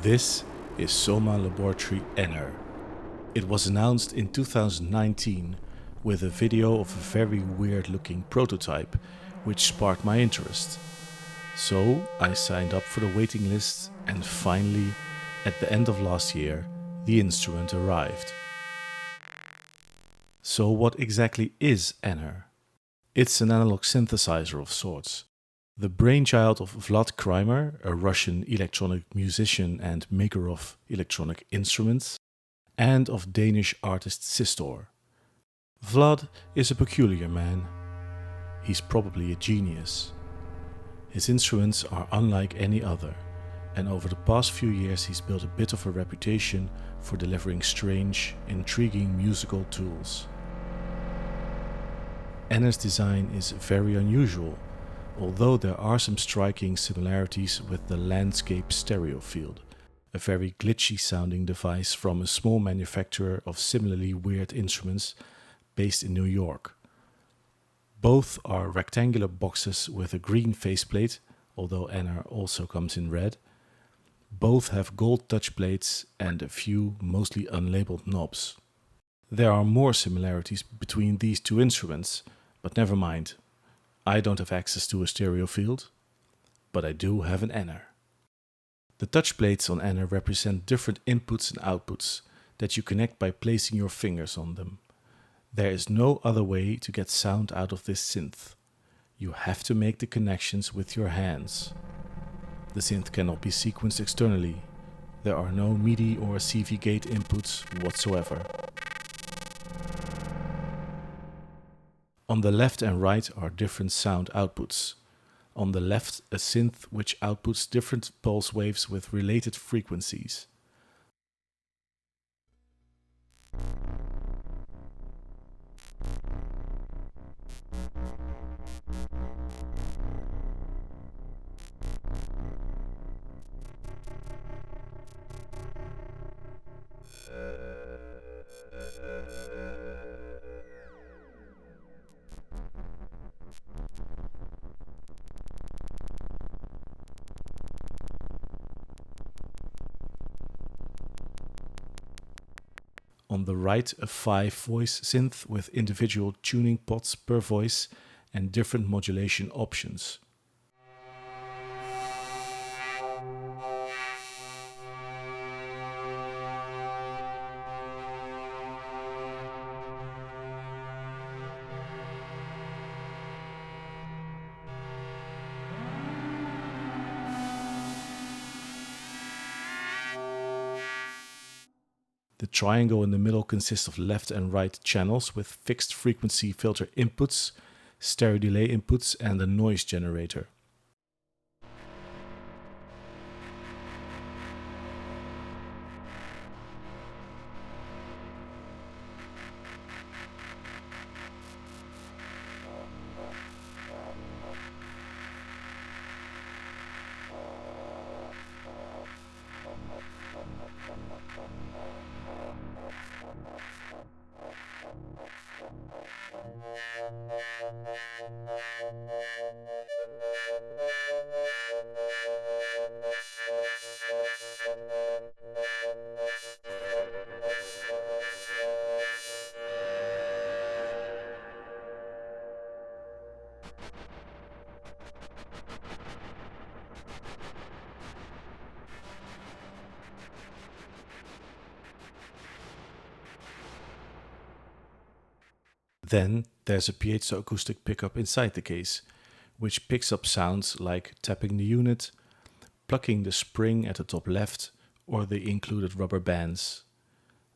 This is Soma Laboratory Enner. It was announced in 2019 with a video of a very weird looking prototype which sparked my interest. So I signed up for the waiting list and finally, at the end of last year, the instrument arrived. So what exactly is Enner? It's an analog synthesizer of sorts. The brainchild of Vlad Kreimer, a Russian electronic musician and maker of electronic instruments, and of Danish artist Sistor. Vlad is a peculiar man. He's probably a genius. His instruments are unlike any other, and over the past few years he's built a bit of a reputation for delivering strange, intriguing musical tools. Enner's design is very unusual, although there are some striking similarities with the Landscape stereo field, a very glitchy sounding device from a small manufacturer of similarly weird instruments based in New York. Both are rectangular boxes with a green faceplate, although Enner also comes in red. Both have gold touch plates and a few mostly unlabeled knobs. There are more similarities between these two instruments, but never mind. I don't have access to a stereo field, but I do have an Enner. The touch plates on Enner represent different inputs and outputs that you connect by placing your fingers on them. There is no other way to get sound out of this synth. You have to make the connections with your hands. The synth cannot be sequenced externally. There are no MIDI or CV gate inputs whatsoever. On the left and right are different sound outputs. On the left, a synth which outputs different pulse waves with related frequencies. On the right, a 5-voice synth with individual tuning pots per voice and different modulation options. The triangle in the middle consists of left and right channels with fixed frequency filter inputs, stereo delay inputs, and a noise generator. Then there's a piezo-acoustic pickup inside the case, which picks up sounds like tapping the unit, plucking the spring at the top left, or the included rubber bands.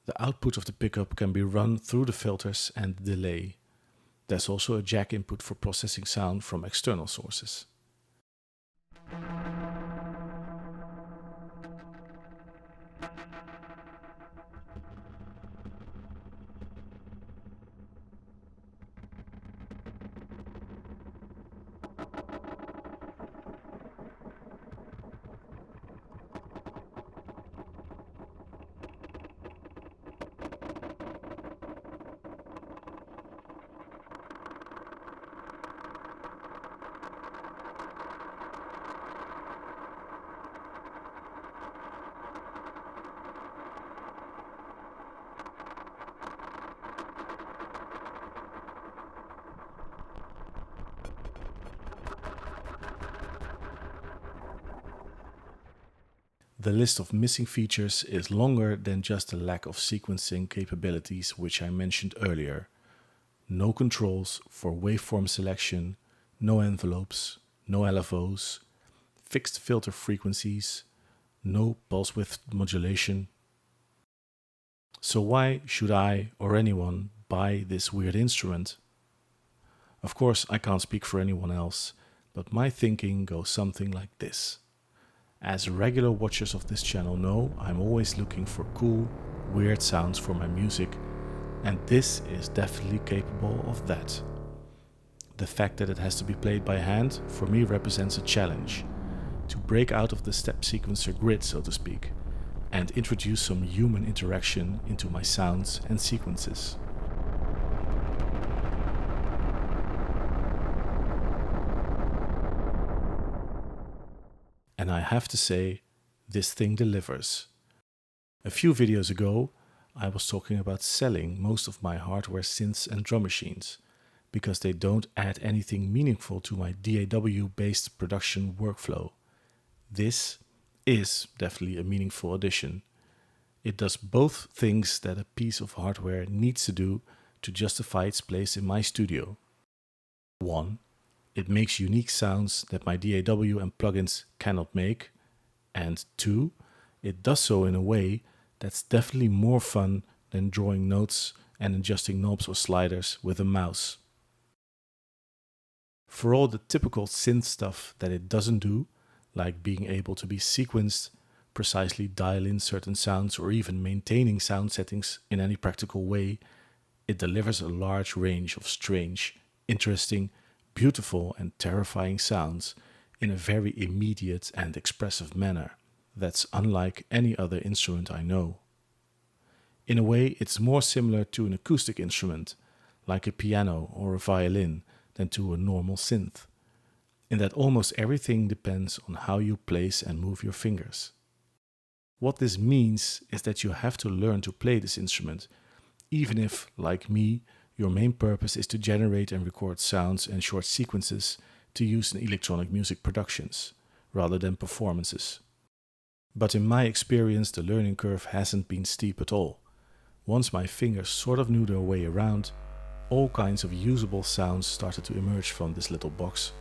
The output of the pickup can be run through the filters and the delay. There's also a jack input for processing sound from external sources. the list of missing features is longer than just the lack of sequencing capabilities which I mentioned earlier. No controls for waveform selection, no envelopes, no LFOs, fixed filter frequencies, no pulse width modulation. So why should I or anyone buy this weird instrument? Of course, I can't speak for anyone else, but my thinking goes something like this. As regular watchers of this channel know, I'm always looking for cool, weird sounds for my music, and this is definitely capable of that. The fact that it has to be played by hand for me represents a challenge, to break out of the step sequencer grid, so to speak, and introduce some human interaction into my sounds and sequences. And I have to say, this thing delivers. A few videos ago, I was talking about selling most of my hardware synths and drum machines, because they don't add anything meaningful to my DAW-based production workflow. This is definitely a meaningful addition. It does both things that a piece of hardware needs to do to justify its place in my studio. 1. It makes unique sounds that my DAW and plugins cannot make. And 2. It does so in a way that's definitely more fun than drawing notes and adjusting knobs or sliders with a mouse. For all the typical synth stuff that it doesn't do, like being able to be sequenced, precisely dial in certain sounds, or even maintaining sound settings in any practical way, it delivers a large range of strange, interesting, beautiful and terrifying sounds in a very immediate and expressive manner that's unlike any other instrument I know. In a way, it's more similar to an acoustic instrument, like a piano or a violin, than to a normal synth, in that almost everything depends on how you place and move your fingers. What this means is that you have to learn to play this instrument, even if, like me, your main purpose is to generate and record sounds and short sequences to use in electronic music productions, rather than performances. But in my experience, the learning curve hasn't been steep at all. Once my fingers sort of knew their way around, all kinds of usable sounds started to emerge from this little box.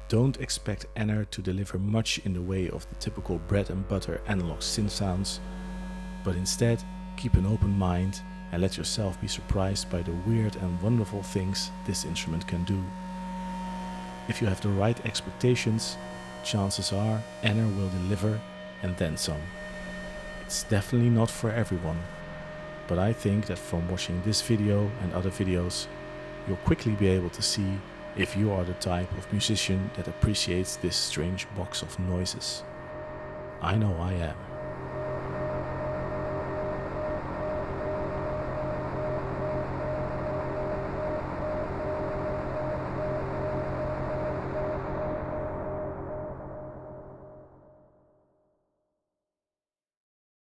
Don't expect Enner to deliver much in the way of the typical bread and butter analog synth sounds, but instead keep an open mind and let yourself be surprised by the weird and wonderful things this instrument can do. If you have the right expectations, chances are Enner will deliver and then some. It's definitely not for everyone, but I think that from watching this video and other videos, you'll quickly be able to see if you are the type of musician that appreciates this strange box of noises. I know I am.